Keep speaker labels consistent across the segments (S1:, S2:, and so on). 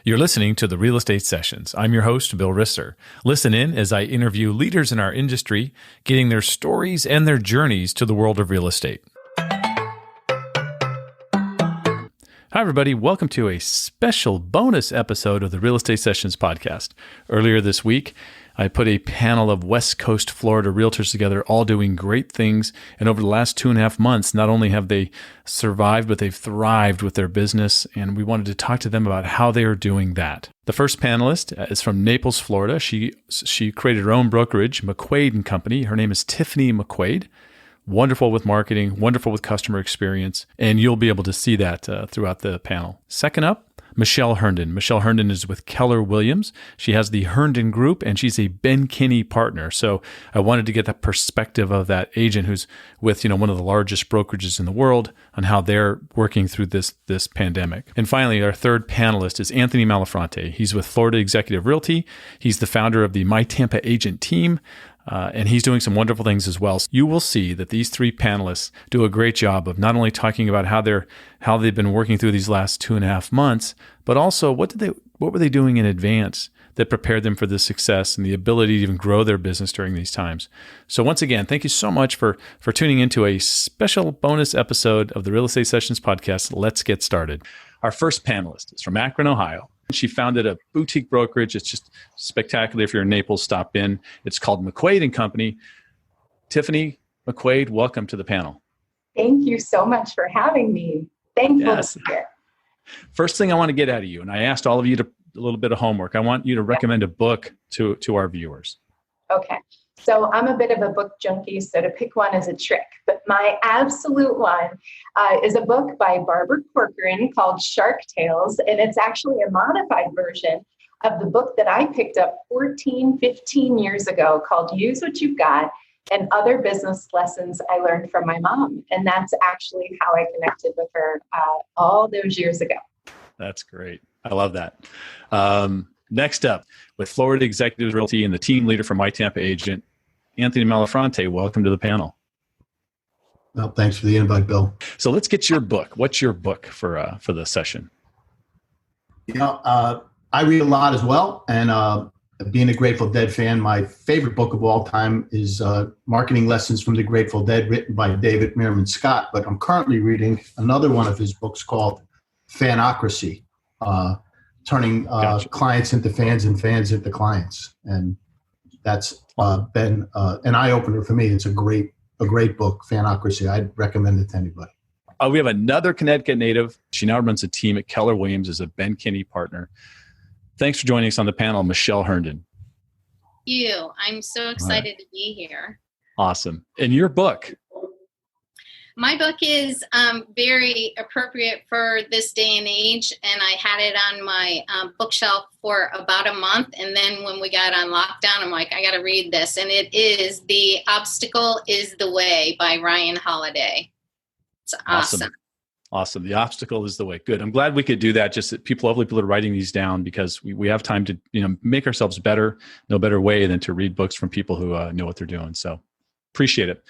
S1: You're listening to the Real Estate Sessions. I'm your host, Bill Risser. Listen in as I interview leaders in our industry, getting their stories and their journeys to the world of real estate. Hi, everybody. Welcome to a special bonus episode of the Real Estate Sessions podcast. Earlier this week, I put a panel of West Coast Florida realtors together, all doing great things. And over the last 2.5 months, not only have they survived, but they've thrived with their business. And we wanted to talk to them about how they are doing that. The first panelist is from Naples, Florida. She created her own brokerage, McQuaid & Company. Her name is Tiffany McQuaid. Wonderful with marketing, wonderful with customer experience, and you'll be able to see that throughout the panel. Second up, Michelle Herndon. Michelle Herndon is with Keller Williams. She has the Herndon Group, and she's a Ben Kinney partner. So I wanted to get that perspective of that agent who's with one of the largest brokerages in the world on how they're working through this pandemic. And finally, our third panelist is Anthony Malafronte. He's with Florida Executive Realty. He's the founder of the My Tampa Agent team. And he's doing some wonderful things as well. So you will see that these three panelists do a great job of not only talking about how they've been working through these last 2.5 months, but also what were they doing in advance that prepared them for this success and the ability to even grow their business during these times. So once again, thank you so much for tuning into a special bonus episode of the Real Estate Sessions podcast. Let's get started. Our first panelist is from Akron, Ohio. She founded a boutique brokerage. It's just spectacular. If you're in Naples, stop in. It's called McQuaid & Company. Tiffany McQuaid, welcome to the panel.
S2: Thank you so much for having me. Thankful to be here.
S1: First thing I want to get out of you, and I asked all of you a little bit of homework. I want you to recommend a book to our viewers.
S2: Okay. So I'm a bit of a book junkie, so to pick one is a trick. But my absolute one is a book by Barbara Corcoran called Shark Tales, and it's actually a modified version of the book that I picked up 15 years ago called Use What You've Got and Other Business Lessons I Learned from My Mom. And that's actually how I connected with her all those years ago.
S1: That's great. I love that. Next up, with Florida Executive Realty and the team leader for My Tampa Agent, Anthony Malafronte, welcome to the panel.
S3: Well, thanks for the invite, Bill.
S1: So let's get your book. What's your book for the session?
S3: I read a lot as well, and being a Grateful Dead fan, my favorite book of all time is Marketing Lessons from the Grateful Dead, written by David Meerman Scott. But I'm currently reading another one of his books called Fanocracy. Turning clients into fans and fans into clients. And that's been an eye-opener for me. It's a great book, Fanocracy. I'd recommend it to anybody.
S1: We have another Connecticut native. She now runs a team at Keller Williams as a Ben Kinney partner. Thanks for joining us on the panel, Michelle Herndon.
S4: I'm so excited to be here.
S1: Awesome. And your book?
S4: My book is very appropriate for this day and age, and I had it on my bookshelf for about a month, and then when we got on lockdown, I'm like, I got to read this, and it is The Obstacle is the Way by Ryan Holiday. It's awesome.
S1: Awesome. The Obstacle is the Way. Good. I'm glad we could do that. Just that hopefully people are writing these down because we have time to make ourselves better. No better way than to read books from people who know what they're doing. So appreciate it.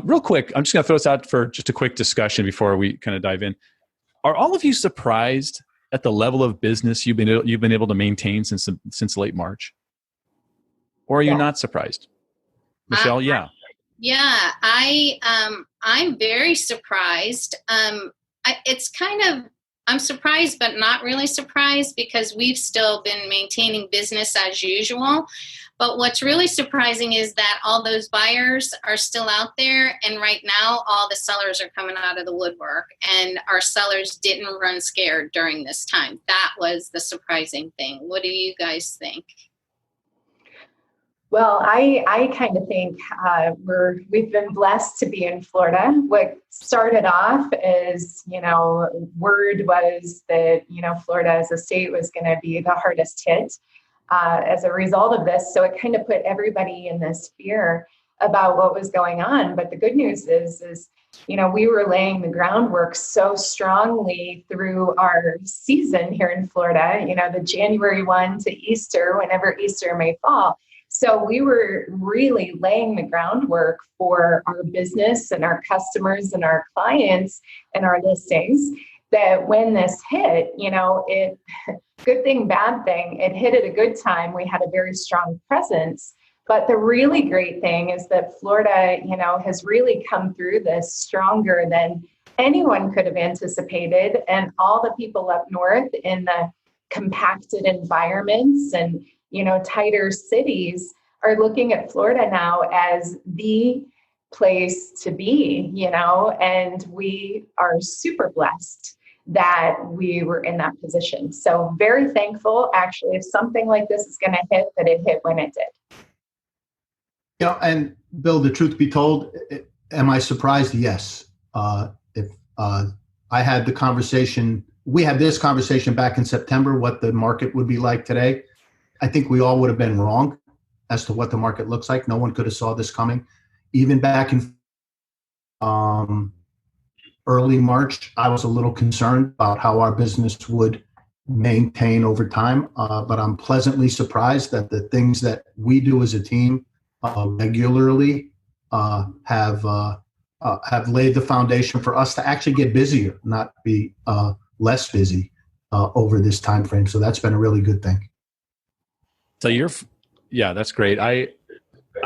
S1: Real quick, I'm just going to throw this out for just a quick discussion before we kind of dive in. Are all of you surprised at the level of business you've been able to maintain since late March? Or are you not surprised? Michelle, yeah.
S4: Yeah, I'm very surprised. I'm surprised, but not really surprised because we've still been maintaining business as usual. But what's really surprising is that all those buyers are still out there. And right now, all the sellers are coming out of the woodwork. And our sellers didn't run scared during this time. That was the surprising thing. What do you guys think?
S2: Well, I kind of think we've been blessed to be in Florida. What started off as, word was that, Florida as a state was going to be the hardest hit as a result of this. So it kind of put everybody in this fear about what was going on. But the good news is, we were laying the groundwork so strongly through our season here in Florida, the January 1 to Easter, whenever Easter may fall. So we were really laying the groundwork for our business and our customers and our clients and our listings that when this hit, good thing, bad thing. It hit at a good time. We had a very strong presence. But the really great thing is that Florida, has really come through this stronger than anyone could have anticipated. And all the people up north in the compacted environments and, tighter cities are looking at Florida now as the place to be, and we are super blessed that we were in that position. So very thankful, actually, if something like this is going to hit, that it hit when it did.
S3: And Bill, the truth be told, am I surprised? Yes. If I had the conversation, we had this conversation back in September, what the market would be like today, I think we all would have been wrong as to what the market looks like. No one could have saw this coming. Even back in early March, I was a little concerned about how our business would maintain over time. But I'm pleasantly surprised that the things that we do as a team regularly have laid the foundation for us to actually get busier, not be less busy over this time frame. So that's been a really good thing.
S1: So that's great.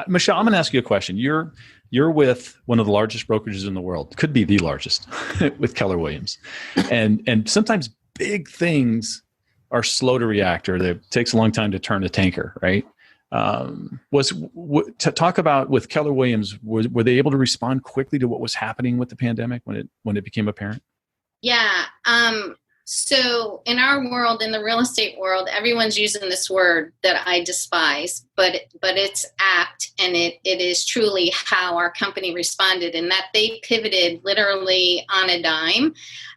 S1: Michelle, I'm going to ask you a question. You're with one of the largest brokerages in the world, could be the largest, with Keller Williams, and sometimes big things are slow to react, or it takes a long time to turn the tanker, right? To talk about with Keller Williams, were they able to respond quickly to what was happening with the pandemic when it became apparent?
S4: Yeah. So in our world, in the real estate world, everyone's using this word that I despise, but it's apt, and it is truly how our company responded, and that they pivoted literally on a dime.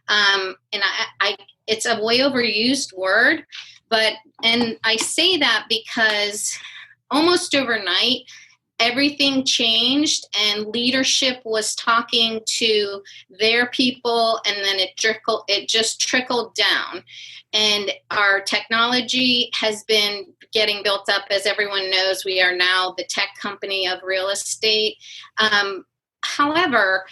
S4: And I it's a way overused word, and I say that because almost overnight, everything changed, and leadership was talking to their people, and then it just trickled down. And our technology has been getting built up. As everyone knows, we are now the tech company of real estate. However,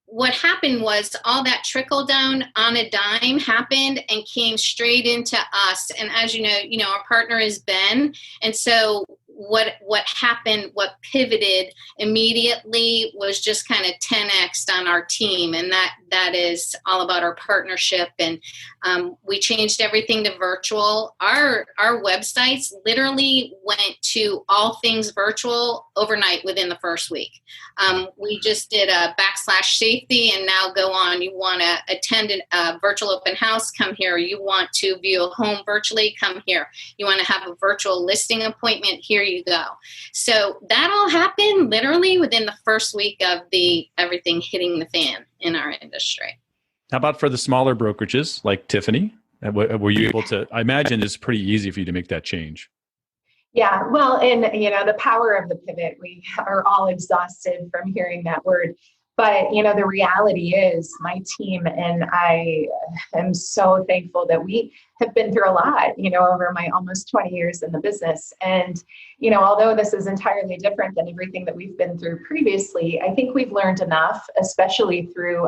S4: what happened was all that trickle down on a dime happened and came straight into us. And as you know, our partner is Ben. And so what happened, what pivoted immediately was just kind of 10x on our team. And that is all about our partnership. And we changed everything to virtual. Our websites literally went to all things virtual overnight within the first week. We just did a /safety and now go on. You want to attend a virtual open house, come here. You want to view a home virtually, come here. You want to have a virtual listing appointment, here you go. So that all happened literally within the first week of everything hitting the fan in our industry.
S1: How about for the smaller brokerages like Tiffany? Were you able to, I imagine it's pretty easy for you to make that change.
S2: Yeah, well, and the power of the pivot, we are all exhausted from hearing that word. But, the reality is my team and I am so thankful that we have been through a lot, over my almost 20 years in the business. And, although this is entirely different than everything that we've been through previously, I think we've learned enough, especially through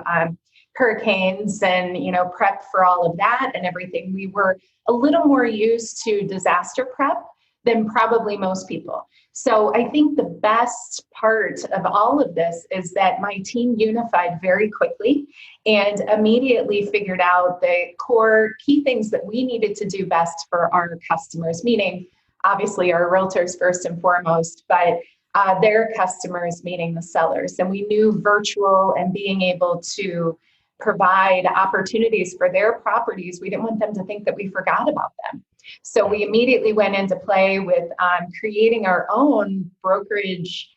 S2: hurricanes and, prep for all of that and everything. We were a little more used to disaster prep than probably most people. So I think the best part of all of this is that my team unified very quickly and immediately figured out the core key things that we needed to do best for our customers, meaning obviously our realtors first and foremost, but their customers, meaning the sellers. And we knew virtual and being able to provide opportunities for their properties, we didn't want them to think that we forgot about them. So we immediately went into play with creating our own brokerage,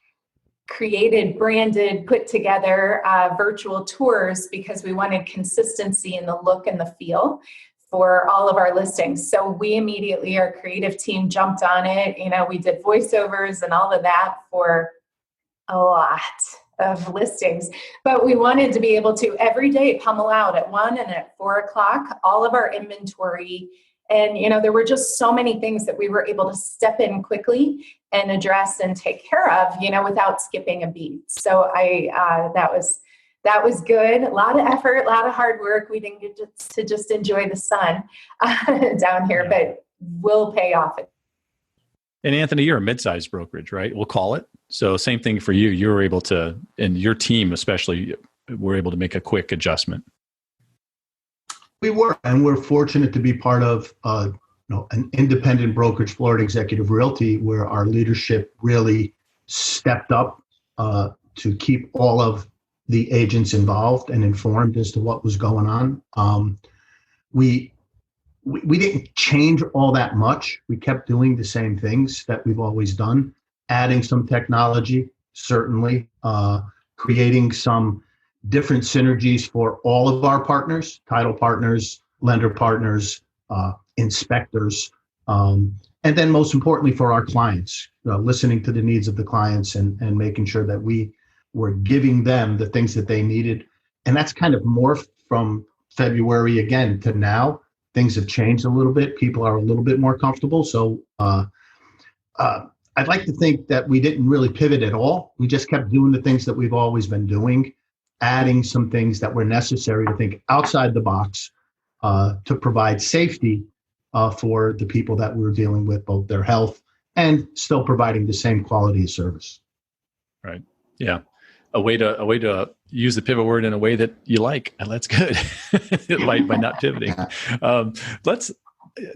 S2: created, branded, put together virtual tours because we wanted consistency in the look and the feel for all of our listings. So we immediately, our creative team jumped on it. We did voiceovers and all of that for a lot of listings, but we wanted to be able to every day pummel out at 1 and at 4 o'clock, all of our inventory. And, there were just so many things that we were able to step in quickly and address and take care of, without skipping a beat. So that that was good. A lot of effort, a lot of hard work. We didn't get to just enjoy the sun down here, but will pay off.
S1: And Anthony, you're a mid-sized brokerage, right? We'll call it. So same thing for you. You were able to, and your team especially, were able to make a quick adjustment.
S3: We were, and we're fortunate to be part of an independent brokerage, Florida Executive Realty, where our leadership really stepped up to keep all of the agents involved and informed as to what was going on. We didn't change all that much. We kept doing the same things that we've always done, adding some technology, certainly, creating some different synergies for all of our partners, title partners, lender partners, inspectors, and then most importantly for our clients, listening to the needs of the clients and making sure that we were giving them the things that they needed. And that's kind of morphed from February again to now. Things have changed a little bit. People are a little bit more comfortable. So I'd like to think that we didn't really pivot at all. We just kept doing the things that we've always been doing, adding some things that were necessary to think outside the box to provide safety for the people that we were dealing with, both their health and still providing the same quality of service.
S1: Right. Yeah. A way to use the pivot word in a way that you like. And that's good by not pivoting.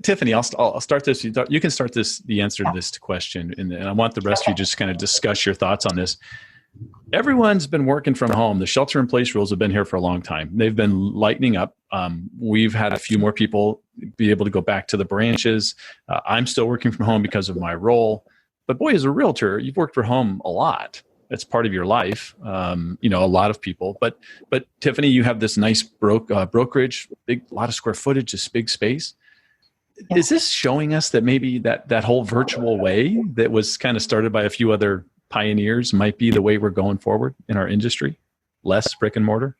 S1: Tiffany, I'll start this. You can start the answer to this question. And I want the rest of you just kind of discuss your thoughts on this. Everyone's been working from home. The shelter in place rules have been here for a long time. They've been lightening up. We've had a few more people be able to go back to the branches. I'm still working from home because of my role. But boy, as a realtor, you've worked from home a lot. It's part of your life. A lot of people. But Tiffany, you have this nice brokerage, a lot of square footage, this big space. Yeah. Is this showing us that maybe that whole virtual way that was kind of started by a few other pioneers might be the way we're going forward in our industry? Less brick and mortar?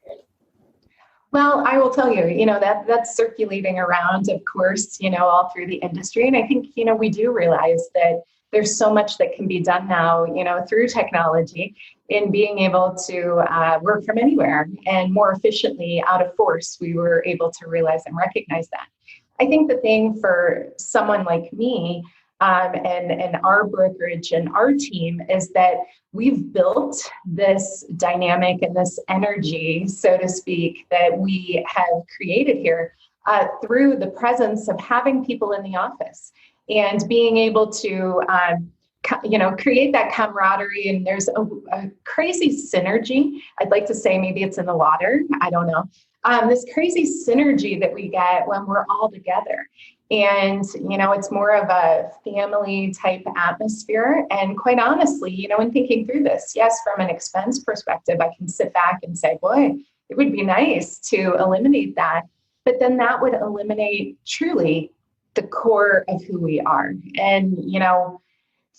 S2: Well, I will tell you, that's circulating around, of course, all through the industry. And I think, we do realize that there's so much that can be done now, through technology in being able to work from anywhere and more efficiently out of force. We were able to realize and recognize that. I think the thing for someone like me and our brokerage and our team is that we've built this dynamic and this energy, so to speak, that we have created here through the presence of having people in the office and being able to, create that camaraderie. And there's a crazy synergy. I'd like to say maybe it's in the water. I don't know. This crazy synergy that we get when we're all together. And, it's more of a family type atmosphere. And quite honestly, in thinking through this, yes, from an expense perspective, I can sit back and say, boy, it would be nice to eliminate that. But then that would eliminate truly the core of who we are. And,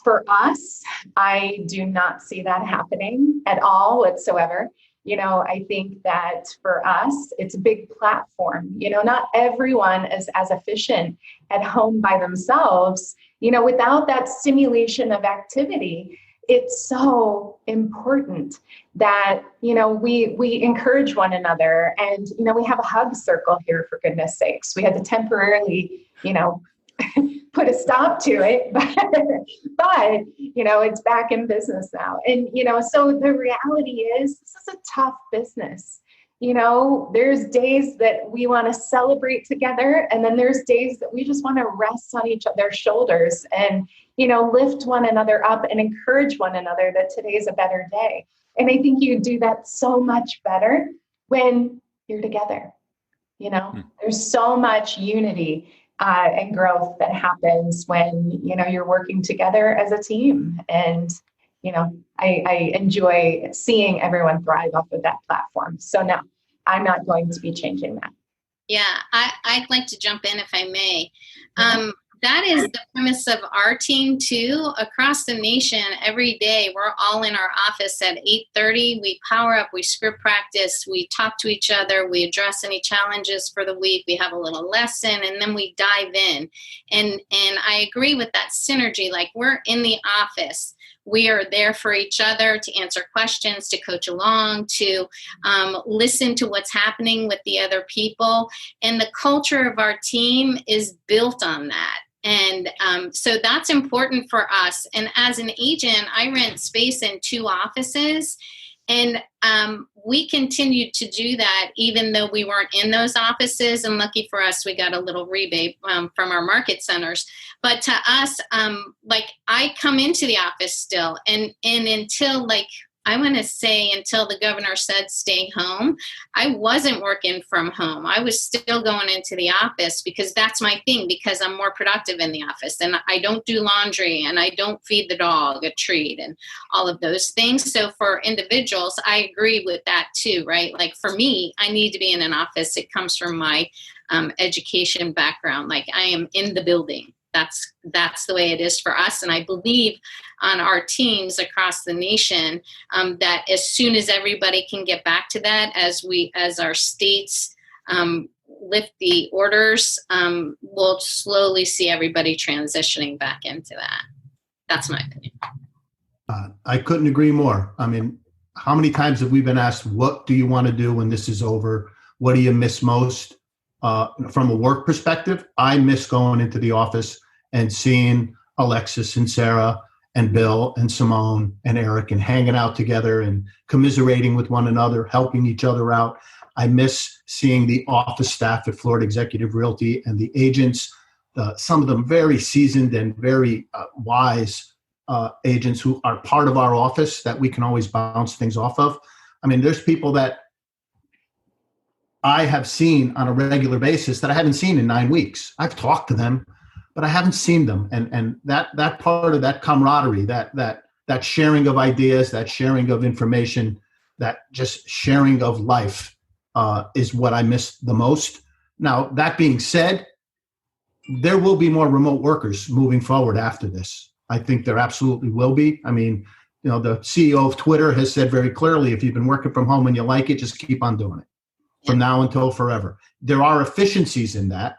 S2: for us, I do not see that happening at all whatsoever. I think that for us, it's a big platform. Not everyone is as efficient at home by themselves. Without that stimulation of activity, it's so important that, we encourage one another. And, we have a hug circle here, for goodness sakes. We had to temporarily, put a stop to it, but it's back in business now. And, so the reality is this is a tough business. There's days that we want to celebrate together. And then there's days that we just want to rest on each other's shoulders and, lift one another up and encourage one another that today's a better day. And I think you do that so much better when you're together. There's so much unity and growth that happens when, you're working together as a team. And, I enjoy seeing everyone thrive off of that platform. So no, I'm not going to be changing that.
S4: Yeah, I'd like to jump in if I may. That is the premise of our team too. Across the nation, every day, we're all in our office at 8:30. We power up, we script practice, we talk to each other, we address any challenges for the week, we have a little lesson, and then we dive in. And I agree with that synergy. Like, we're in the office. we are there for each other to answer questions, to coach along, to listen to what's happening with the other people. And the culture of our team is built on that. And so that's important for us. And as an agent, I rent space in 2 offices. And we continued to do that even though we weren't in those offices. And lucky for us, we got a little rebate from our market centers. But to us, like I come into the office still. And until I want to say until the governor said stay home, I wasn't working from home. I was still going into the office because that's my thing, because I'm more productive in the office and I don't do laundry and I don't feed the dog a treat and all of those things. So for individuals, I agree with that too, right? Like for me, I need to be in an office. It comes from my education background. Like I am in the building. That's the way it is for us. And I believe on our teams across the nation that as soon as everybody can get back to that, as our states lift the orders, we'll slowly see everybody transitioning back into that. That's my opinion.
S3: I couldn't agree more. I mean, how many times have we been asked, what do you want to do when this is over? What do you miss most? From a work perspective, I miss going into the office and seeing Alexis and Sarah and Bill and Simone and Eric and hanging out together and commiserating with one another, helping each other out. I miss seeing the office staff at Florida Executive Realty and the agents, some of them very seasoned and very wise agents who are part of our office that we can always bounce things off of. I mean, there's people that I have seen on a regular basis that I haven't seen in 9 weeks. I've talked to them, but I haven't seen them. And that part of that camaraderie, that sharing of ideas, that sharing of information, that just sharing of life is what I miss the most. Now, that being said, there will be more remote workers moving forward after this. I think there absolutely will be. I mean, you know, the CEO of Twitter has said very clearly, if you've been working from home and you like it, just keep on doing it from now until forever. There are efficiencies in that.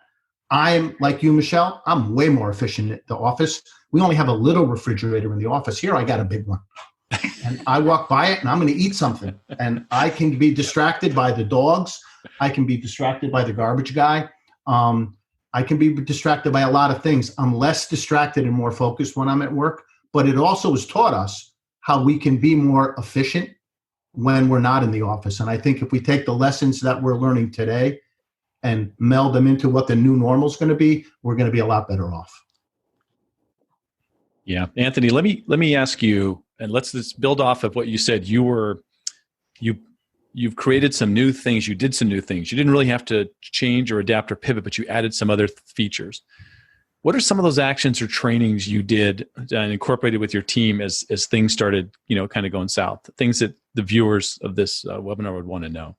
S3: I'm like you, Michelle, I'm way more efficient at the office. We only have a little refrigerator in the office. Here, I got a big one. And I walk by it and I'm going to eat something. And I can be distracted by the dogs. I can be distracted by the garbage guy. I can be distracted by a lot of things. I'm less distracted and more focused when I'm at work. But it also has taught us how we can be more efficient when we're not in the office. And I think if we take the lessons that we're learning today and meld them into what the new normal is going to be, we're going to be a lot better off.
S1: Yeah. Anthony, let me ask you, and let's just build off of what you said. You've created some new things. You did some new things. You didn't really have to change or adapt or pivot, but you added some other features. What are some of those actions or trainings you did and incorporated with your team as things started, kind of going south? Things that the viewers of this webinar would want to know.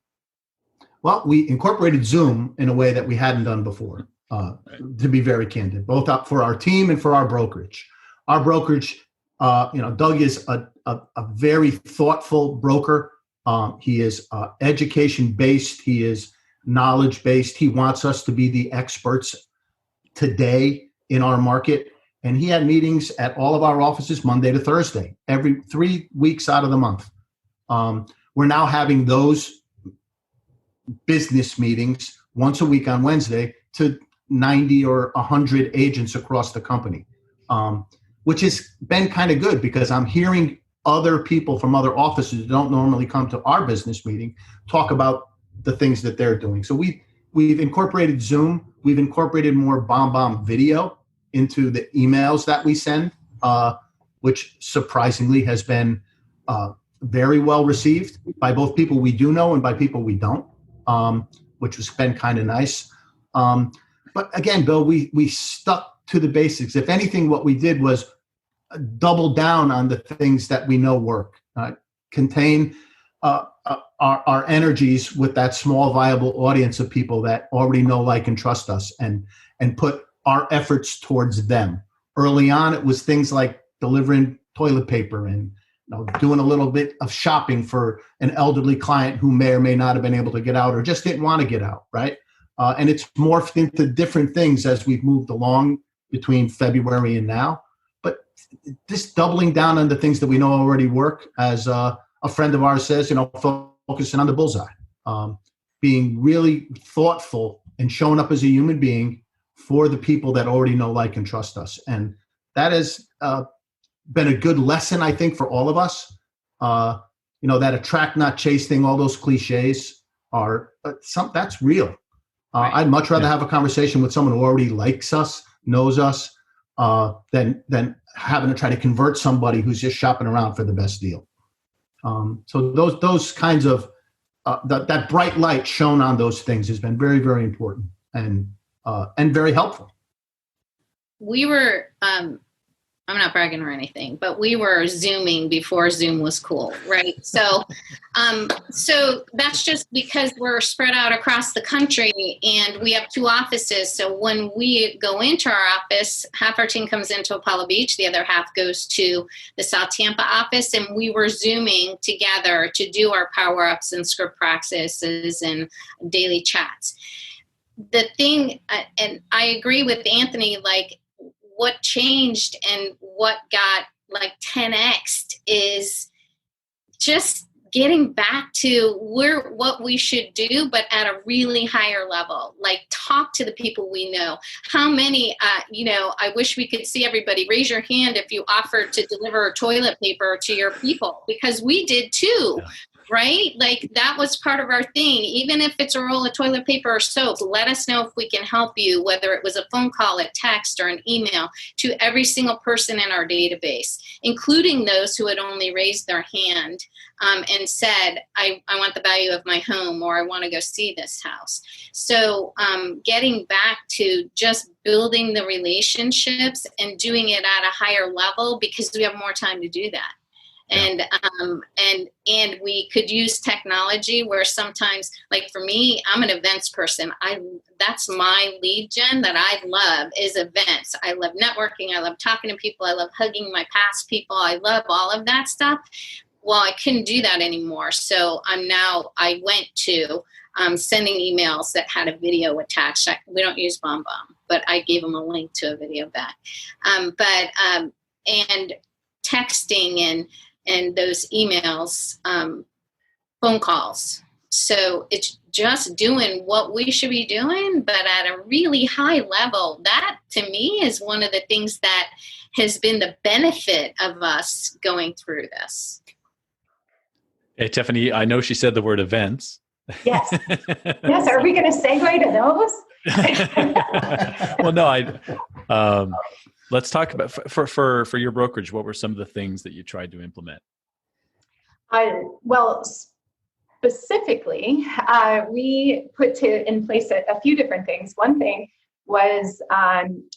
S3: Well, we incorporated Zoom in a way that we hadn't done before, to be very candid, both up for our team and for our brokerage. Our brokerage, Doug is a very thoughtful broker. He is education-based. He is knowledge-based. He wants us to be the experts today in our market. And he had meetings at all of our offices Monday to Thursday, every 3 weeks out of the month. We're now having those business meetings once a week on Wednesday to 90 or 100 agents across the company, which has been kind of good because I'm hearing other people from other offices who don't normally come to our business meeting talk about the things that they're doing. So we've incorporated Zoom. We've incorporated more BombBomb video into the emails that we send, which surprisingly has been very well received by both people we do know and by people we don't, which has been kind of nice. But again, Bill, we stuck to the basics. If anything, what we did was double down on the things that we know work, contain our energies with that small, viable audience of people that already know, like, and trust us, and put our efforts towards them. Early on, it was things like delivering toilet paper and doing a little bit of shopping for an elderly client who may or may not have been able to get out or just didn't want to get out, right? And it's morphed into different things as we've moved along between February and now. But this doubling down on the things that we know already work, as a friend of ours says, focusing on the bullseye, being really thoughtful and showing up as a human being for the people that already know, like, and trust us. And that has been a good lesson, I think, for all of us. That attract, not chase thing, all those cliches are that's real.
S4: Right.
S3: I'd much rather have a conversation with someone who already likes us, knows us, than having to try to convert somebody who's just shopping around for the best deal. So those kinds of that bright light shown on those things has been very, very important and very helpful.
S4: We were, I'm not bragging or anything, but we were Zooming before Zoom was cool, right? So, so that's just because we're spread out across the country and we have 2 offices. So when we go into our office, half our team comes into Apollo Beach, the other half goes to the South Tampa office, and we were Zooming together to do our power-ups and script practices and daily chats. The thing, and I agree with Anthony, like, what changed and what got like 10x'd is just getting back to what we should do, but at a really higher level. Like, talk to the people we know. How many, I wish we could see everybody. Raise your hand if you offered to deliver toilet paper to your people, because we did too. Yeah. Right? Like, that was part of our thing. Even if it's a roll of toilet paper or soap, let us know if we can help you, whether it was a phone call, a text, or an email, to every single person in our database, including those who had only raised their hand and said, I want the value of my home, or I want to go see this house. So getting back to just building the relationships and doing it at a higher level, because we have more time to do that. And we could use technology where sometimes, like for me, I'm an events person. That's my lead gen that I love, is events. I love networking. I love talking to people. I love hugging my past people. I love all of that stuff. Well, I couldn't do that anymore. So I went to sending emails that had a video attached. We don't use BombBomb, but I gave them a link to a video back. And texting and those emails, phone calls. So it's just doing what we should be doing, but at a really high level. That, to me, is one of the things that has been the benefit of us going through this.
S1: Hey, Tiffany, I know she said the word events.
S2: Yes. Yes. Are we going to segue to those?
S1: Well, no, let's talk about for your brokerage. What were some of the things that you tried to implement?
S2: Well, specifically, we put in place a few different things. One thing was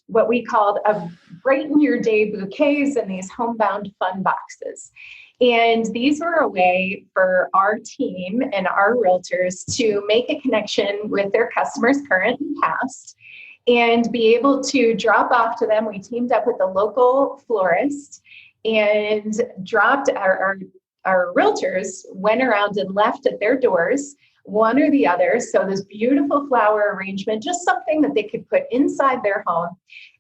S2: what we called a Brighten Your Day bouquets in these homebound fun boxes. And these were a way for our team and our realtors to make a connection with their customers, current and past, and be able to drop off to them. We teamed up with the local florist and dropped our realtors went around and left at their doors, one or the other. So this beautiful flower arrangement, just something that they could put inside their home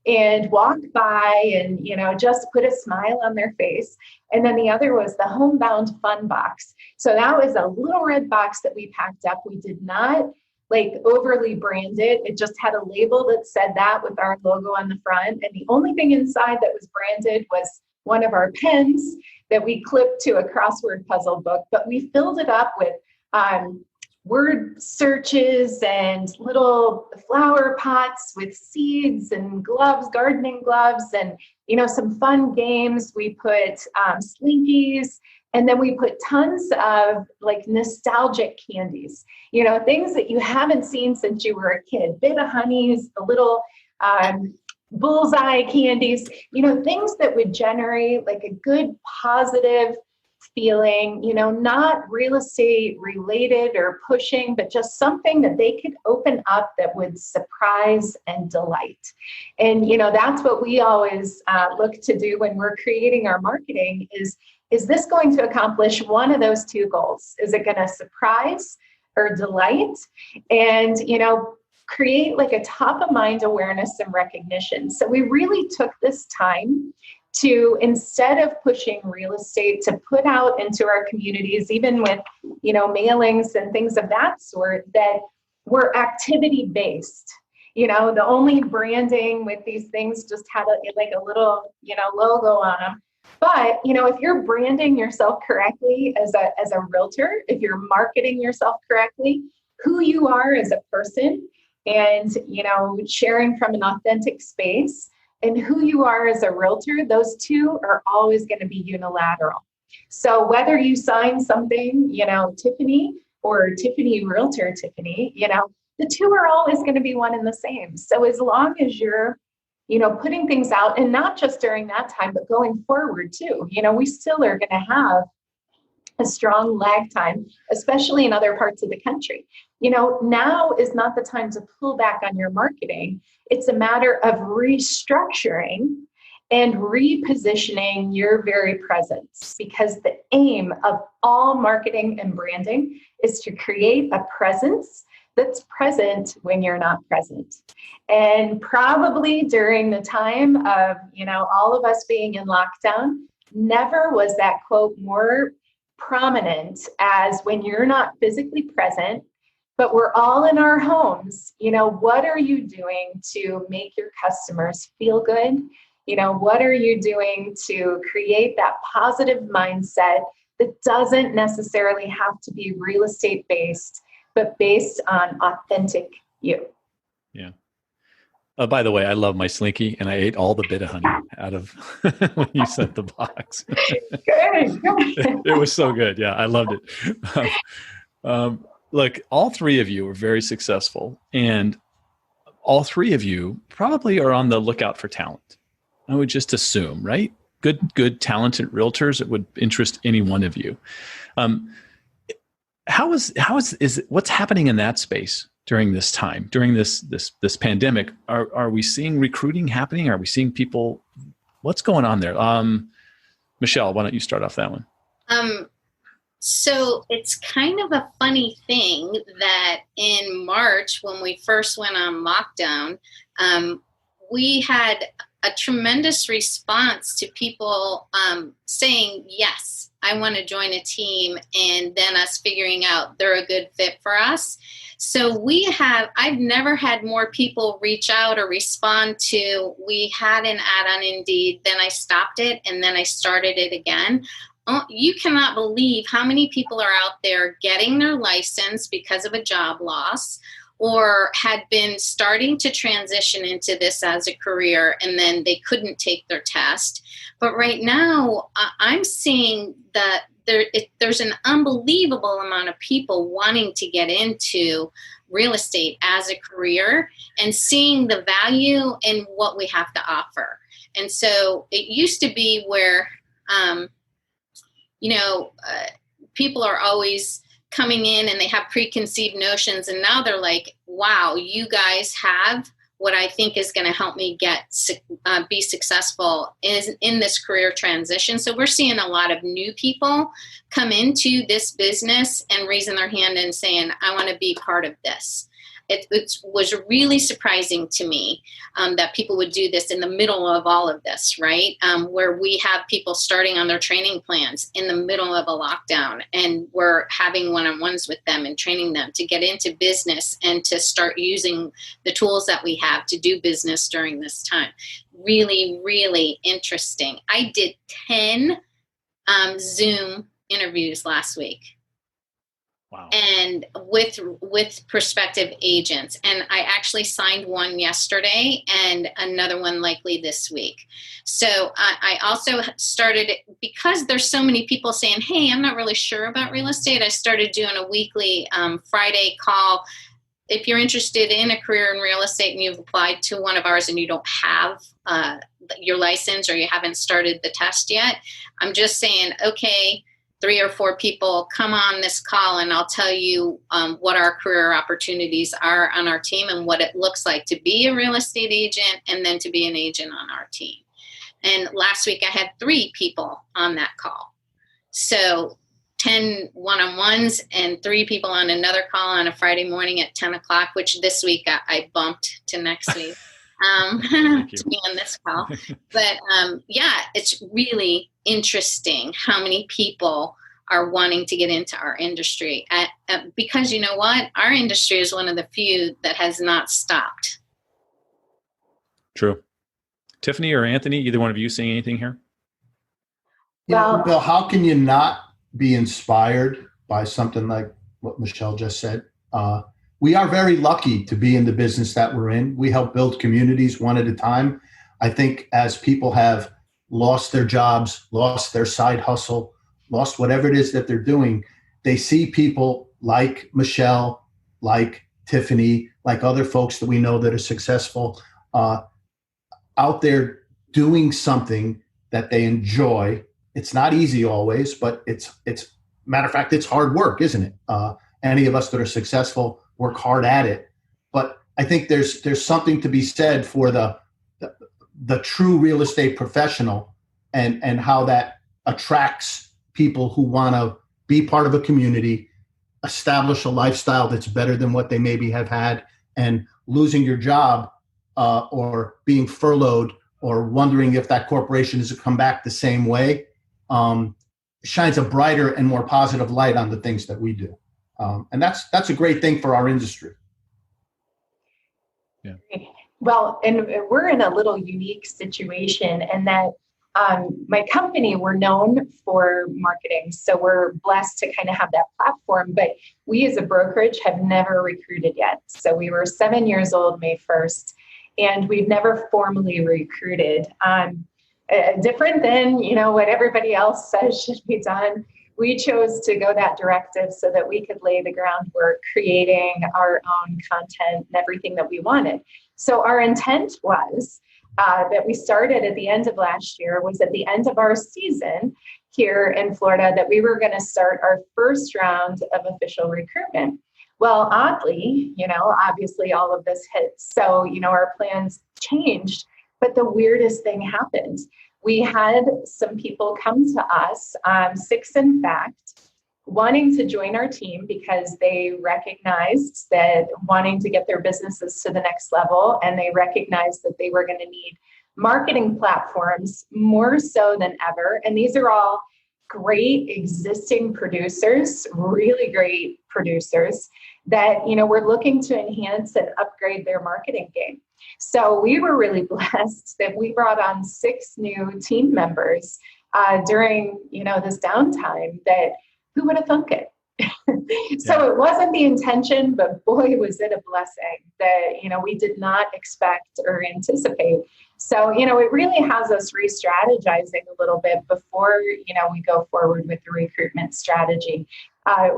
S2: and walk by and, just put a smile on their face. And then the other was the homebound fun box. So that was a little red box that we packed up. We did not overly branded. It just had a label that said that with our logo on the front. And the only thing inside that was branded was one of our pens that we clipped to a crossword puzzle book, but we filled it up with word searches and little flower pots with seeds and gloves, gardening gloves, and, some fun games. We put Slinkies, and then we put tons of nostalgic candies, things that you haven't seen since you were a kid, Bit-O-Honeys, the little bullseye candies, things that would generate a good positive feeling, not real estate related or pushing, but just something that they could open up that would surprise and delight. And, that's what we always look to do when we're creating our marketing is this going to accomplish one of those two goals? Is it going to surprise or delight? And, create a top of mind awareness and recognition. So we really took this time to, instead of pushing real estate, to put out into our communities, even with, mailings and things of that sort, that were activity based. The only branding with these things just had a little, logo on them. But, if you're branding yourself correctly as a realtor, if you're marketing yourself correctly, who you are as a person, and, sharing from an authentic space, and who you are as a realtor, those two are always going to be unilateral. So whether you sign something, Tiffany, or Tiffany Realtor Tiffany, the two are always going to be one and the same. So as long as you're, putting things out, and not just during that time, but going forward too, we still are going to have a strong lag time, especially in other parts of the country. Now is not the time to pull back on your marketing. It's a matter of restructuring and repositioning your very presence, because the aim of all marketing and branding is to create a presence that's present when you're not present. And probably during the time of, all of us being in lockdown, never was that quote more prominent as when you're not physically present, but we're all in our homes. What are you doing to make your customers feel good? What are you doing to create that positive mindset that doesn't necessarily have to be real estate based, but based on authentic you?
S1: Yeah. By the way, I love my Slinky, and I ate all the bit of honey out of when you sent the box.
S2: Good.
S1: It was so good. Yeah, I loved it. Look, all three of you are very successful, and all three of you probably are on the lookout for talent. I would just assume, right? Good, talented realtors. It would interest any one of you. What's happening in that space during this time, during this pandemic? Are we seeing recruiting happening? Are we seeing people? What's going on there? Michelle, why don't you start off that one?
S4: So it's kind of a funny thing that in March, when we first went on lockdown, we had a tremendous response to people saying, yes, I want to join a team, and then us figuring out they're a good fit for us. So I've never had more people reach out or respond to, we had an ad on Indeed, then I stopped it, and then I started it again. You cannot believe how many people are out there getting their license because of a job loss, or had been starting to transition into this as a career, and then they couldn't take their test. But right now, I'm seeing that there's an unbelievable amount of people wanting to get into real estate as a career and seeing the value in what we have to offer. And so it used to be where, people are always coming in and they have preconceived notions, and now they're like, wow, you guys have what I think is going to help me be successful in this career transition. So we're seeing a lot of new people come into this business and raising their hand and saying, I want to be part of this. It was really surprising to me that people would do this in the middle of all of this, right? Where we have people starting on their training plans in the middle of a lockdown, and we're having one-on-ones with them and training them to get into business and to start using the tools that we have to do business during this time. Really, really interesting. I did 10 Zoom interviews last week.
S1: Wow.
S4: And with prospective agents. And I actually signed one yesterday and another one likely this week. So I also started, because there's so many people saying, hey, I'm not really sure about real estate, I started doing a weekly Friday call. If you're interested in a career in real estate and you've applied to one of ours and you don't have your license or you haven't started the test yet, I'm just saying, okay, 3 or 4 people come on this call and I'll tell you what our career opportunities are on our team and what it looks like to be a real estate agent and then to be an agent on our team. And last week I had 3 people on that call. So 10 one-on-ones and 3 people on another call on a Friday morning at 10 o'clock, which this week I bumped to next week. to be on this call. But yeah, it's really interesting how many people are wanting to get into our industry because you know what? Our industry is one of the few that has not stopped.
S1: True. Tiffany or Anthony, either one of you seeing anything here?
S3: Well, Bill, how can you not be inspired by something like what Michelle just said? We are very lucky to be in the business that we're in. We help build communities one at a time. I think as people have lost their jobs, lost their side hustle, lost whatever it is that they're doing, they see people like Michelle, like Tiffany, like other folks that we know that are successful out there doing something that they enjoy. It's not easy always, but it's matter of fact, it's hard work, isn't it? Any of us that are successful work hard at it. But I think there's something to be said for the true real estate professional and how that attracts people who want to be part of a community, establish a lifestyle that's better than what they maybe have had, and losing your job or being furloughed or wondering if that corporation is to come back the same way shines a brighter and more positive light on the things that we do. And that's a great thing for our industry.
S1: Yeah.
S2: Well, and we're in a little unique situation in that my company, we're known for marketing. So we're blessed to kind of have that platform, but we as a brokerage have never recruited yet. So we were 7 years old, May 1st, and we've never formally recruited. Different than, what everybody else says should be done. We chose to go that directive so that we could lay the groundwork, creating our own content and everything that we wanted. So our intent was that we started at the end of last year, was at the end of our season here in Florida, that we were going to start our first round of official recruitment. Well, oddly, obviously all of this hit. So, our plans changed, but the weirdest thing happened. We had some people come to us, 6 in fact, wanting to join our team because they recognized that wanting to get their businesses to the next level, and they recognized that they were going to need marketing platforms more so than ever. And these are all great existing producers, really great producers that, were looking to enhance and upgrade their marketing game. So we were really blessed that we brought on 6 new team members during, this downtime. That who would have thunk it? So It wasn't the intention, but boy, was it a blessing that, we did not expect or anticipate. So, it really has us re-strategizing a little bit before, we go forward with the recruitment strategy.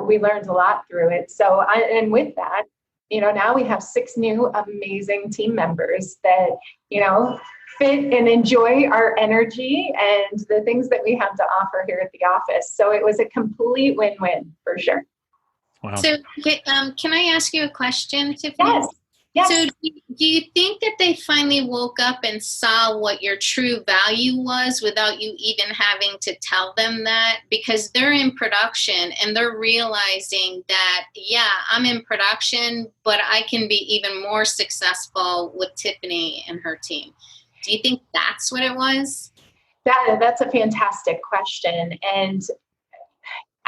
S2: We learned a lot through it. So, and with that, now we have 6 new amazing team members that, fit and enjoy our energy and the things that we have to offer here at the office. So it was a complete win-win for sure.
S1: Wow.
S4: So can I ask you a question, Tiffany?
S2: Yes.
S4: So do you think that they finally woke up and saw what your true value was without you even having to tell them that? Because they're in production and they're realizing that, I'm in production, but I can be even more successful with Tiffany and her team. Do you think that's what it was?
S2: That's a fantastic question. And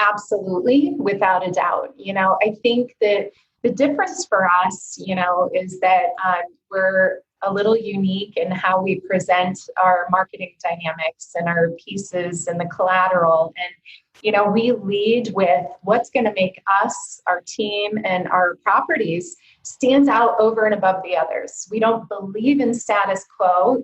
S2: absolutely, without a doubt. I think that the difference for us, is that we're a little unique in how we present our marketing dynamics and our pieces and the collateral. And, we lead with what's going to make us, our team, and our properties stand out over and above the others. We don't believe in status quo.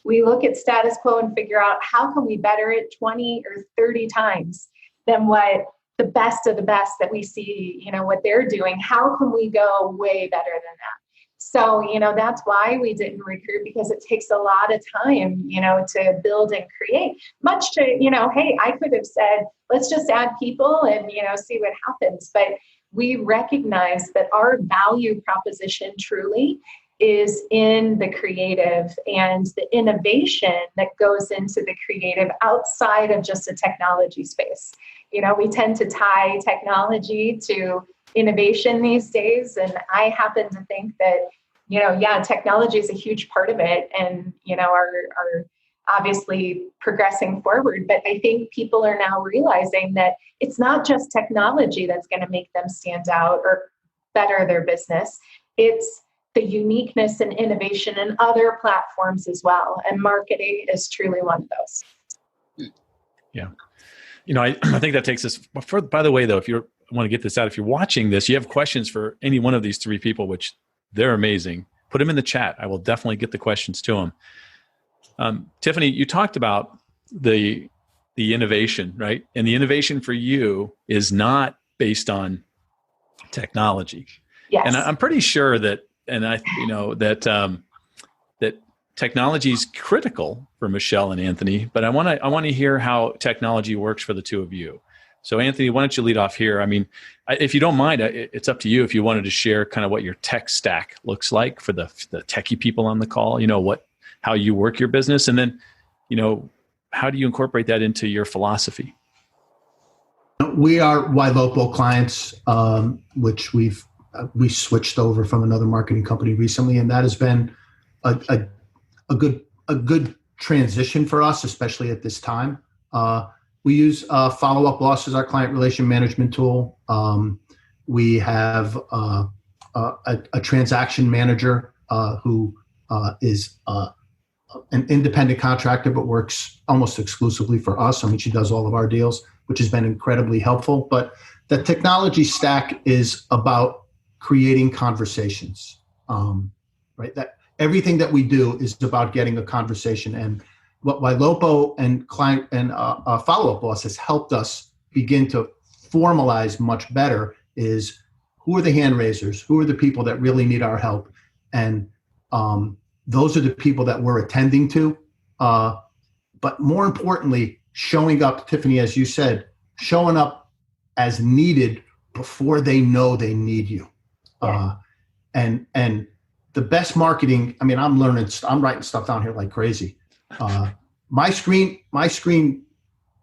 S2: We look at status quo and figure out how can we better it 20 or 30 times than what the best of the best that we see, what they're doing. How can we go way better than that? So, that's why we didn't recruit, because it takes a lot of time, to build and create. Much to, hey, I could have said, let's just add people and, see what happens. But we recognize that our value proposition truly is in the creative and the innovation that goes into the creative outside of just a technology space. We tend to tie technology to innovation these days. And I happen to think that yeah, technology is a huge part of it, and are obviously progressing forward. But I think people are now realizing that it's not just technology that's going to make them stand out or better their business. It's the uniqueness and innovation in other platforms as well. And marketing is truly one of those.
S1: Yeah. I think that takes us further. By the way, though, if you want to get this out, if you're watching this, you have questions for any one of these three people, which they're amazing, put them in the chat. I will definitely get the questions to them. Tiffany, you talked about the innovation, right? And the innovation for you is not based on technology.
S2: Yes.
S1: And I'm pretty sure that, that technology is critical for Michelle and Anthony, but I want to hear how technology works for the two of you. So Anthony, why don't you lead off here? I mean, if you don't mind, it's up to you if you wanted to share kind of what your tech stack looks like for the techie people on the call, how you work your business, and then, how do you incorporate that into your philosophy?
S3: We are Ylopo clients, which we switched over from another marketing company recently, and that has been a good transition for us, especially at this time. We use Follow Up Boss as our client relation management tool. We have a transaction manager who is an independent contractor, but works almost exclusively for us. I mean, she does all of our deals, which has been incredibly helpful. But the technology stack is about creating conversations, right? That everything that we do is about getting a conversation. And what Ylopo and client and Follow Up Boss has helped us begin to formalize much better is who are the hand raisers, who are the people that really need our help, and those are the people that we're attending to. But more importantly, showing up, Tiffany, as you said, showing up as needed before they know they need you. Yeah. And the best marketing, I mean, I'm writing stuff down here like crazy. My screen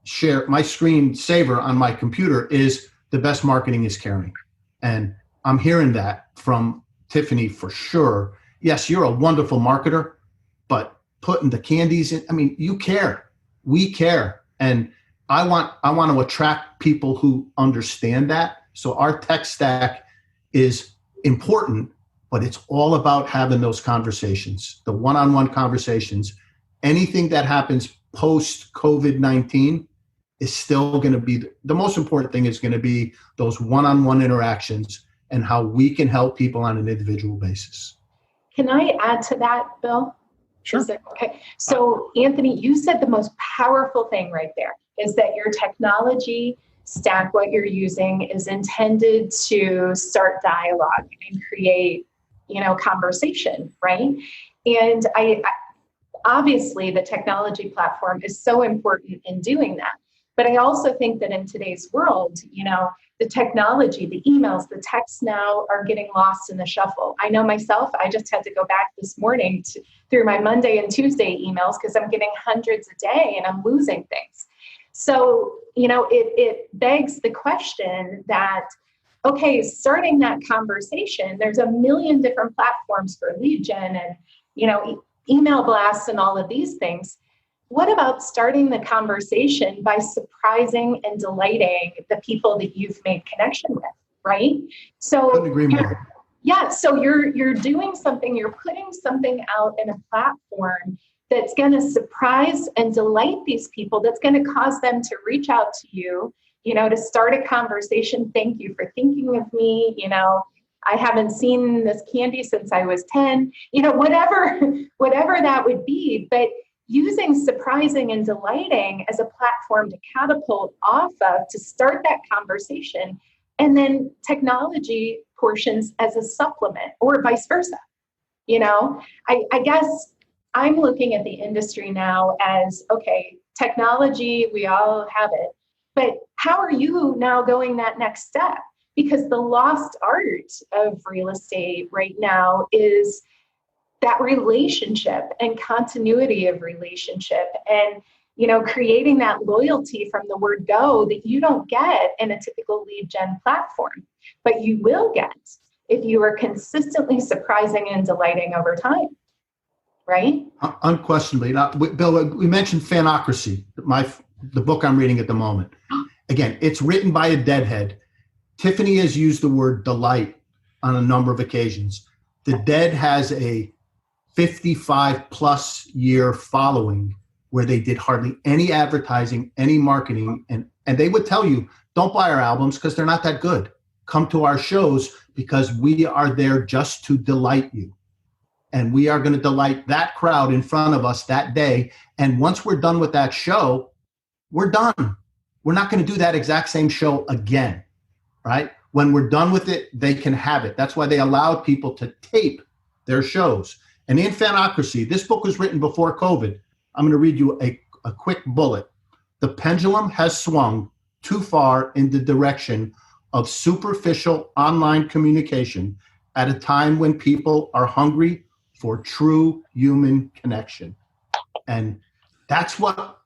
S3: saver on my computer is the best marketing is caring. And I'm hearing that from Tiffany for sure. Yes, you're a wonderful marketer, but putting the candies in, I mean, you care. We care. And I want to attract people who understand that. So our tech stack is important, but it's all about having those conversations, the one-on-one conversations. Anything that happens post COVID-19 is still going to be the most important thing is going to be those one-on-one interactions and how we can help people on an individual basis.
S2: Can I add to that, Bill?
S1: Sure.
S2: Okay. So Anthony, you said the most powerful thing right there is that your technology stack, what you're using, is intended to start dialogue and create, conversation, right? And I obviously the technology platform is so important in doing that. But I also think that in today's world, the technology, the emails, the texts now are getting lost in the shuffle. I know myself, I just had to go back this morning through my Monday and Tuesday emails because I'm getting hundreds a day and I'm losing things. So, it begs the question that, okay, starting that conversation, there's a million different platforms for lead gen and, email blasts and all of these things. What about starting the conversation by surprising and delighting the people that you've made connection with, right? So
S3: couldn't agree more.
S2: Yeah, so you're doing something, you're putting something out in a platform that's going to surprise and delight these people, that's going to cause them to reach out to you, to start a conversation. Thank you for thinking of me. I haven't seen this candy since I was 10, whatever that would be. But using surprising and delighting as a platform to catapult off of, to start that conversation, and then technology portions as a supplement or vice versa. I guess I'm looking at the industry now as, okay, technology, we all have it, but how are you now going that next step? Because the lost art of real estate right now is that relationship and continuity of relationship and, creating that loyalty from the word go that you don't get in a typical lead gen platform, but you will get if you are consistently surprising and delighting over time, right?
S3: Unquestionably. Now, Bill, we mentioned Fanocracy, the book I'm reading at the moment. Again, it's written by a deadhead. Tiffany has used the word delight on a number of occasions. The Dead has a 55 plus year following where they did hardly any advertising, any marketing, and they would tell you, don't buy our albums because they're not that good. Come to our shows because we are there just to delight you. And we are going to delight that crowd in front of us that day. And once we're done with that show, we're done. We're not going to do that exact same show again, right? When we're done with it, they can have it. That's why they allowed people to tape their shows. And in Fanocracy, this book was written before COVID. I'm going to read you a quick bullet. The pendulum has swung too far in the direction of superficial online communication at a time when people are hungry for true human connection. And that's what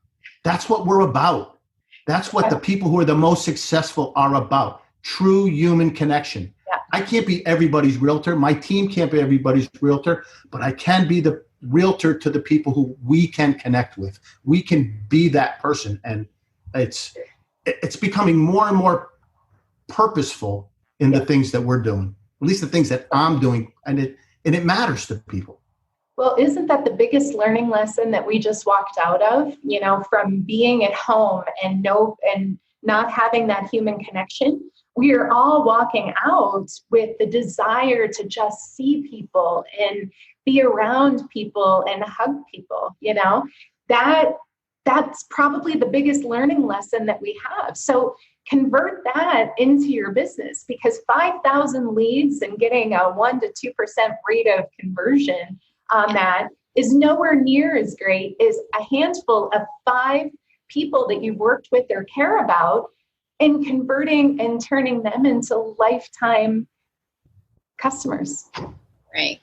S3: we're about. That's what the people who are the most successful are about. True human connection.
S2: Yeah.
S3: I can't be everybody's realtor. My team can't be everybody's realtor, but I can be the realtor to the people who we can connect with. We can be that person. And it's becoming more and more purposeful in the things that we're doing, at least the things that I'm doing. And it matters to people.
S2: Well, isn't that the biggest learning lesson that we just walked out of, from being at home and not having that human connection? We are all walking out with the desire to just see people and be around people and hug people, that's probably the biggest learning lesson that we have. So convert that into your business, because 5,000 leads and getting a 1% to 2% rate of conversion on that is nowhere near as great as a handful of 5 people that you've worked with or care about and converting and turning them into lifetime customers.
S4: Right.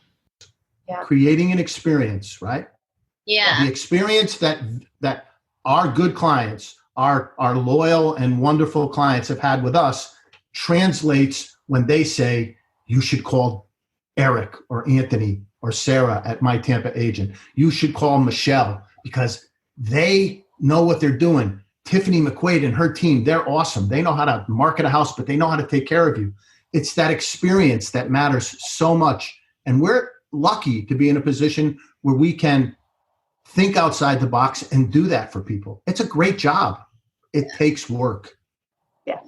S2: Yeah.
S3: Creating an experience, right?
S4: Yeah.
S3: The experience that our good clients, our loyal and wonderful clients have had with us translates when they say, you should call Eric or Anthony or Sarah at My Tampa Agent. You should call Michelle because they know what they're doing. Tiffany McQuaid and her team, they're awesome. They know how to market a house, but they know how to take care of you. It's that experience that matters so much. And we're lucky to be in a position where we can think outside the box and do that for people. It's a great job. It takes work.
S2: Yeah.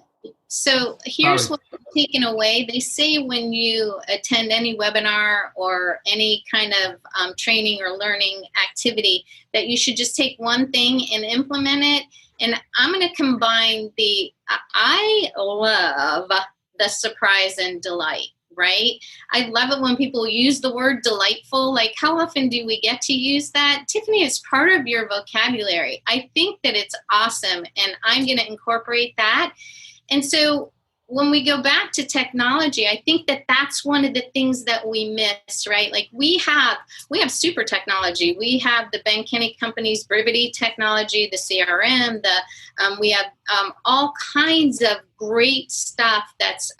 S4: So here's what's taken away. They say when you attend any webinar or any kind of training or learning activity that you should just take one thing and implement it. And I'm going to combine I love the surprise and delight, right? I love it when people use the word delightful. Like, how often do we get to use that? Tiffany, it's part of your vocabulary. I think that it's awesome, and I'm going to incorporate that. And so when we go back to technology, I think that that's one of the things that we miss, right? Like we have super technology. We have the Ben Kenny Company's Brivity technology, the CRM, we have all kinds of great stuff that's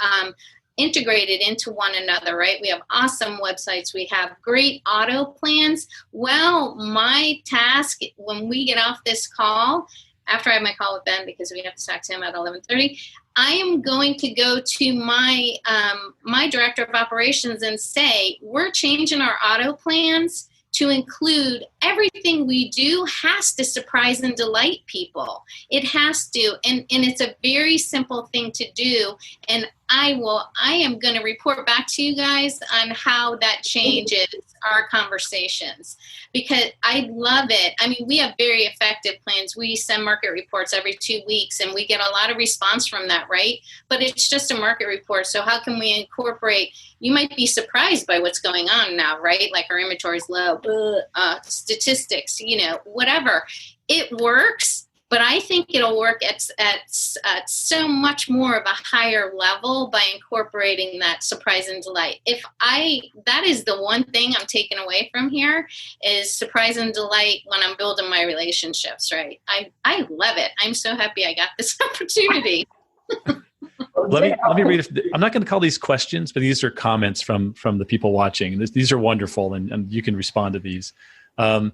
S4: integrated into one another, right? We have awesome websites. We have great auto plans. Well, my task when we get off this call, after I have my call with Ben, because we have to talk to him at 11:30, I am going to go to my my director of operations and say, we're changing our auto plans to include everything we do has to surprise and delight people. It has to, and it's a very simple thing to do. And I am going to report back to you guys on how that changes our conversations, because I love it. I mean, we have very effective plans. We send market reports every 2 weeks and we get a lot of response from that, right? But it's just a market report. So how can we incorporate, you might be surprised by what's going on now, right? Like our inventory is low, statistics, whatever. It works. But I think it'll work at so much more of a higher level by incorporating that surprise and delight. That is the one thing I'm taking away from here is surprise and delight when I'm building my relationships, right? I love it. I'm so happy I got this opportunity.
S1: Let me read. I'm not going to call these questions, but these are comments from the people watching. These are wonderful, and you can respond to these.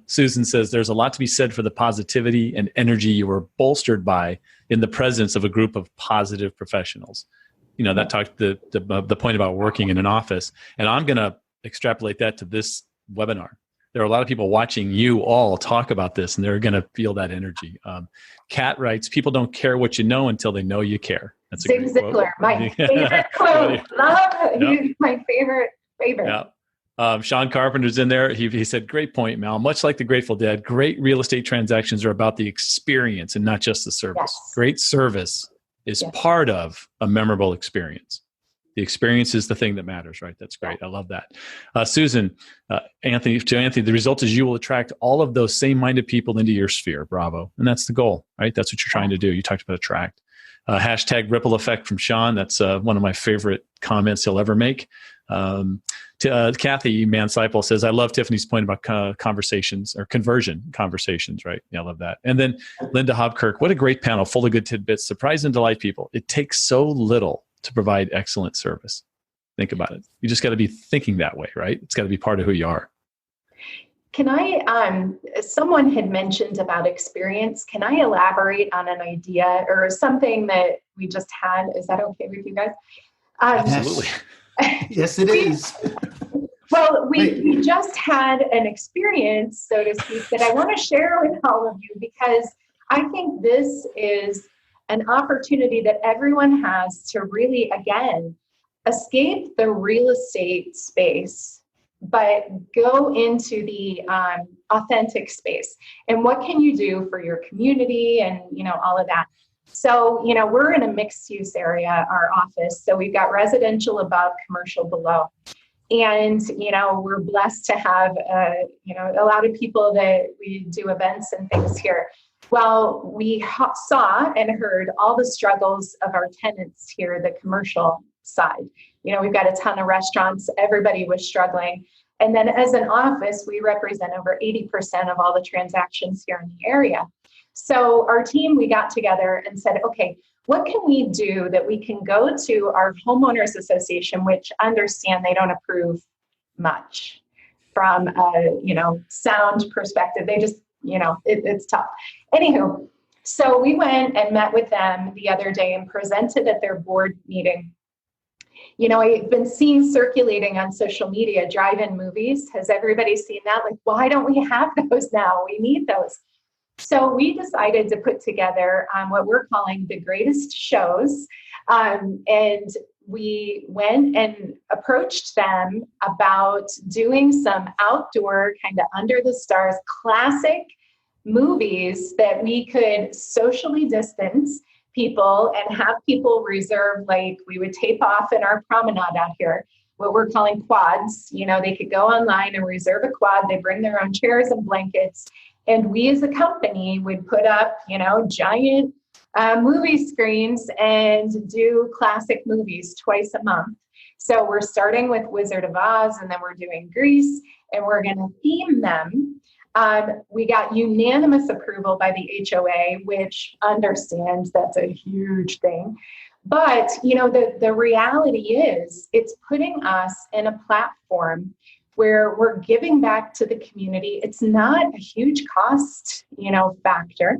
S1: Susan says, there's a lot to be said for the positivity and energy you were bolstered by in the presence of a group of positive professionals. You know, that talked the point about working in an office. And I'm going to extrapolate that to this webinar. There are a lot of people watching you all talk about this, and they're going to feel that energy. Kat writes, people don't care what you know until they know you care. That's a
S2: Zig
S1: great quote.
S2: Ziglar, my favorite quote. Love it.
S1: Yep.
S2: He's my favorite.
S1: Yeah. Sean Carpenter's in there. He said, great point, Mal. Much like the Grateful Dead, great real estate transactions are about the experience and not just the service.
S2: Yes.
S1: Great service is part of a memorable experience. The experience is the thing that matters, right? That's great. I love that. Susan, Anthony, the result is you will attract all of those same-minded people into your sphere. Bravo. And that's the goal, right? That's what you're trying to do. You talked about attract. Hashtag ripple effect from Sean. That's one of my favorite comments he'll ever make. Kathy Mansipel says, I love Tiffany's point about conversations or conversion conversations, right? Yeah, I love that. And then Linda Hobkirk, what a great panel, full of good tidbits, surprise and delight people. It takes so little to provide excellent service. Think about it. You just got to be thinking that way, right? It's got to be part of who you are.
S2: Can I, someone had mentioned about experience. Can I elaborate on an idea or something that we just had? Is that okay with you guys?
S1: Absolutely.
S3: Yes, it is.
S2: Well, we just had an experience, so to speak, that I want to share with all of you, because I think this is an opportunity that everyone has to really, again, escape the real estate space, but go into the authentic space. And what can you do for your community and, all of that. So, we're in a mixed use area, our office. So we've got residential above, commercial below. And, we're blessed to have, a lot of people that we do events and things here. Well, we saw and heard all the struggles of our tenants here, the commercial side. We've got a ton of restaurants. Everybody was struggling. And then as an office, we represent over 80% of all the transactions here in the area. So our team, we got together and said, okay, what can we do that we can go to our homeowners association, which understand they don't approve much from a, sound perspective. They just, it's tough. Anywho, so we went and met with them the other day and presented at their board meeting. I've been seeing circulating on social media, drive-in movies. Has everybody seen that? Like, why don't we have those now? We need those. So we decided to put together what we're calling the greatest shows. And we went and approached them about doing some outdoor kind of under the stars classic movies that we could socially distance people and have people reserve, like we would tape off in our promenade out here, what we're calling quads. They could go online and reserve a quad. They bring their own chairs and blankets. And we as a company would put up, giant movie screens and do classic movies twice a month. So we're starting with Wizard of Oz, and then we're doing Grease, and we're going to theme them. We got unanimous approval by the HOA, which understands that's a huge thing. But, the reality is it's putting us in a platform where we're giving back to the community. It's not a huge cost, factor.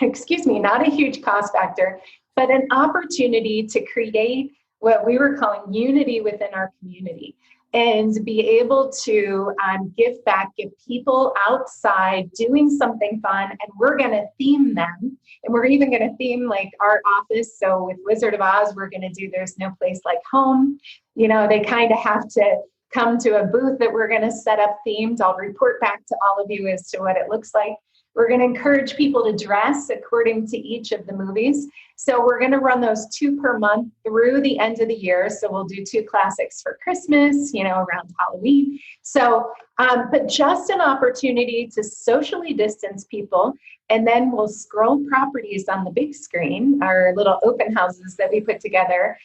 S2: Excuse me, not a huge cost factor, but an opportunity to create what we were calling unity within our community and be able to give back, give people outside doing something fun. And we're going to theme them. And we're even going to theme like our office. So with Wizard of Oz, we're going to do There's No Place Like Home. They kind of have to come to a booth that we're going to set up themed. I'll report back to all of you as to what it looks like. We're going to encourage people to dress according to each of the movies. So we're going to run those 2 per month through the end of the year. So we'll do 2 classics for Christmas, around Halloween. So, but just an opportunity to socially distance people. And then we'll scroll properties on the big screen, our little open houses that we put together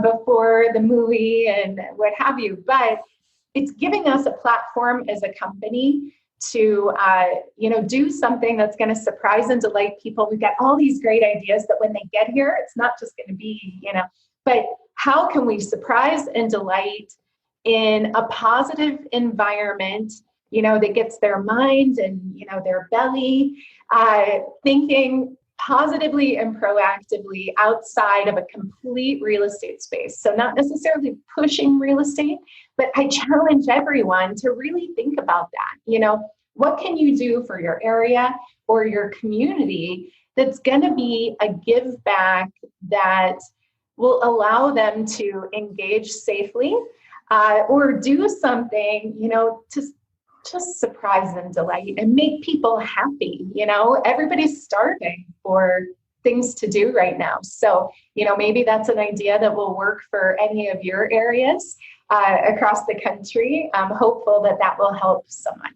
S2: before the movie and what have you. But it's giving us a platform as a company to, do something that's going to surprise and delight people. We've got all these great ideas that when they get here, it's not just going to be, but how can we surprise and delight in a positive environment, that gets their mind and, their belly thinking positively and proactively outside of a complete real estate space. So not necessarily pushing real estate, but I challenge everyone to really think about that. What can you do for your area or your community that's going to be a give back that will allow them to engage safely or do something, to just surprise and delight and make people happy. Everybody's starving for things to do right now. So, maybe that's an idea that will work for any of your areas across the country. I'm hopeful that will help someone.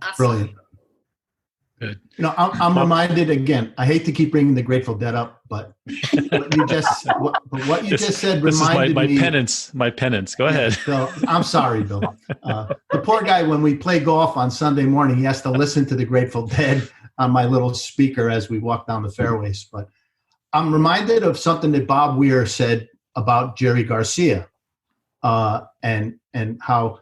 S4: Awesome.
S3: Brilliant.
S1: Good.
S3: I'm reminded again. I hate to keep bringing the Grateful Dead up, but what you just said reminded me.
S1: This is my penance. Go ahead.
S3: So I'm sorry, Bill. The poor guy, when we play golf on Sunday morning, he has to listen to the Grateful Dead on my little speaker as we walk down the fairways. But I'm reminded of something that Bob Weir said about Jerry Garcia, and how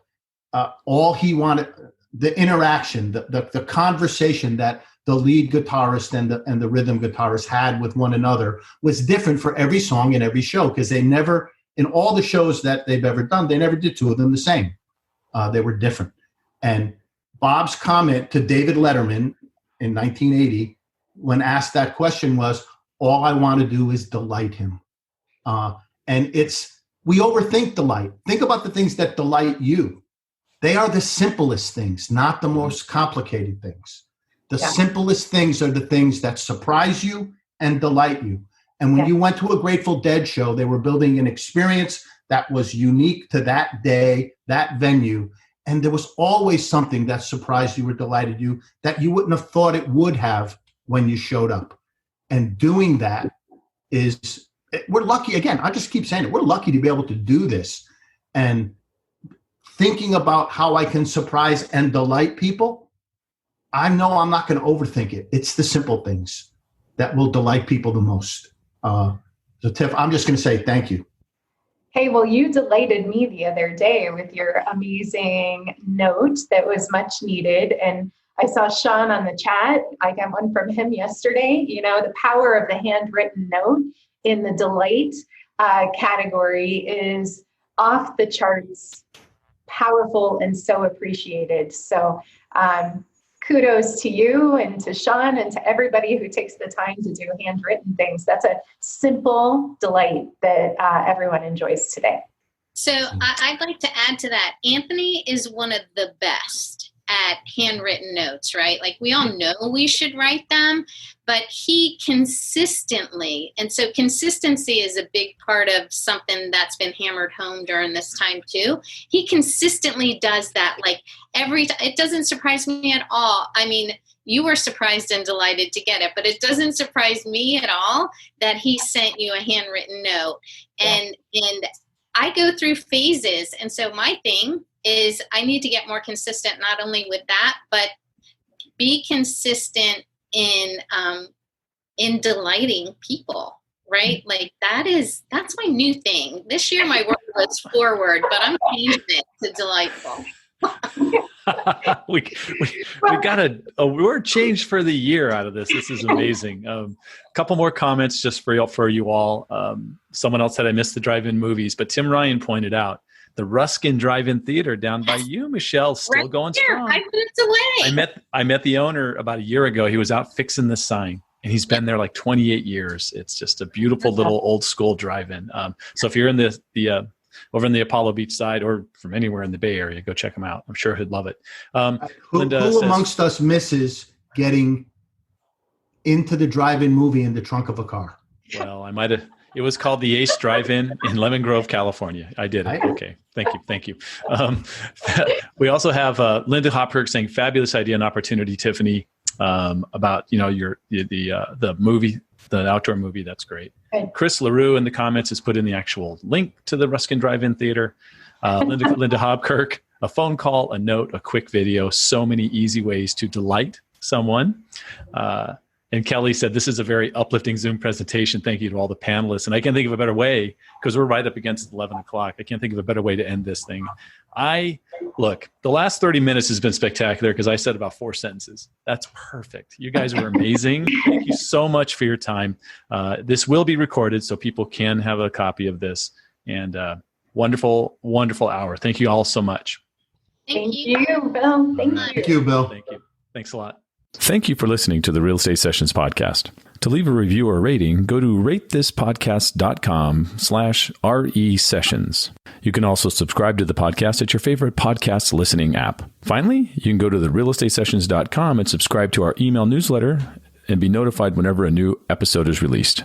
S3: all he wanted. The interaction, the conversation that the lead guitarist and the rhythm guitarist had with one another was different for every song in every show, because they never, in all the shows that they've ever done, they never did two of them the same. They were different. And Bob's comment to David Letterman in 1980, when asked that question, was, all I want to do is delight him. And we overthink delight. Think about the things that delight you. They are the simplest things, not the most complicated things. The simplest things are the things that surprise you and delight you. And when you went to a Grateful Dead show, they were building an experience that was unique to that day, that venue. And there was always something that surprised you or delighted you that you wouldn't have thought it would have when you showed up. And doing that we're lucky. Again, I just keep saying it. We're lucky to be able to do this. And thinking about how I can surprise and delight people, I know I'm not going to overthink it. It's the simple things that will delight people the most. So Tiff, I'm just going to say thank you.
S2: Hey, well, you delighted me the other day with your amazing note that was much needed. And I saw Sean on the chat. I got one from him yesterday. The power of the handwritten note in the delight category is off the charts powerful and so appreciated. So kudos to you and to Sean and to everybody who takes the time to do handwritten things. That's a simple delight that everyone enjoys today.
S4: So I'd like to add to that. Anthony is one of the best at handwritten notes, right? Like, we all know we should write them, but he consistently, and so consistency is a big part of something that's been hammered home during this time too. He consistently does that. Like, it doesn't surprise me at all. I mean, you were surprised and delighted to get it, but it doesn't surprise me at all that he sent you a handwritten note. And I go through phases. And so my thing is I need to get more consistent, not only with that, but be consistent in delighting people, right? Like, that's my new thing. This year my word was forward, but I'm changing it to delightful.
S1: we got a word change for the year out of this. This is amazing. A couple more comments just for you all. Someone else said I missed the drive-in movies, but Tim Ryan pointed out the Ruskin Drive-In Theater down by you, Michelle, still right going strong.
S4: 5 minutes away.
S1: I met the over about a year ago. He was out fixing the sign, and he's been there like 28 years. It's just a beautiful little old school drive-in. So if you're in the over in the Apollo Beach side or from anywhere in the Bay Area, go check him out. I'm sure he'd love it.
S3: Who amongst us misses getting into the drive-in movie in the trunk of a car?
S1: Well, I might have. It was called the Ace Drive-In in Lemon Grove, California. I did it. Okay. Thank you. We also have Linda Hopkirk saying, fabulous idea and opportunity, Tiffany, about, the movie, the outdoor movie. That's great. Chris LaRue in the comments has put in the actual link to the Ruskin Drive-In Theater. Linda Hopkirk a phone call, a note, a quick video, so many easy ways to delight someone. And Kelly said, this is a very uplifting Zoom presentation. Thank you to all the panelists. And I can't think of a better way, because we're right up against 11 o'clock. I can't think of a better way to end this thing. Look, the last 30 minutes has been spectacular because I said about 4 sentences. That's perfect. You guys were amazing. Thank you so much for your time. This will be recorded so people can have a copy of this. And wonderful, wonderful hour. Thank you all so much.
S2: Thank you, Bill.
S3: Thank you, Bill.
S1: Thank you. Thanks a lot. Thank you for listening to the Real Estate Sessions podcast. To leave a review or rating, go to ratethispodcast.com/RE sessions. You can also subscribe to the podcast at your favorite podcast listening app. Finally, you can go to therealestatesessions.com and subscribe to our email newsletter and be notified whenever a new episode is released.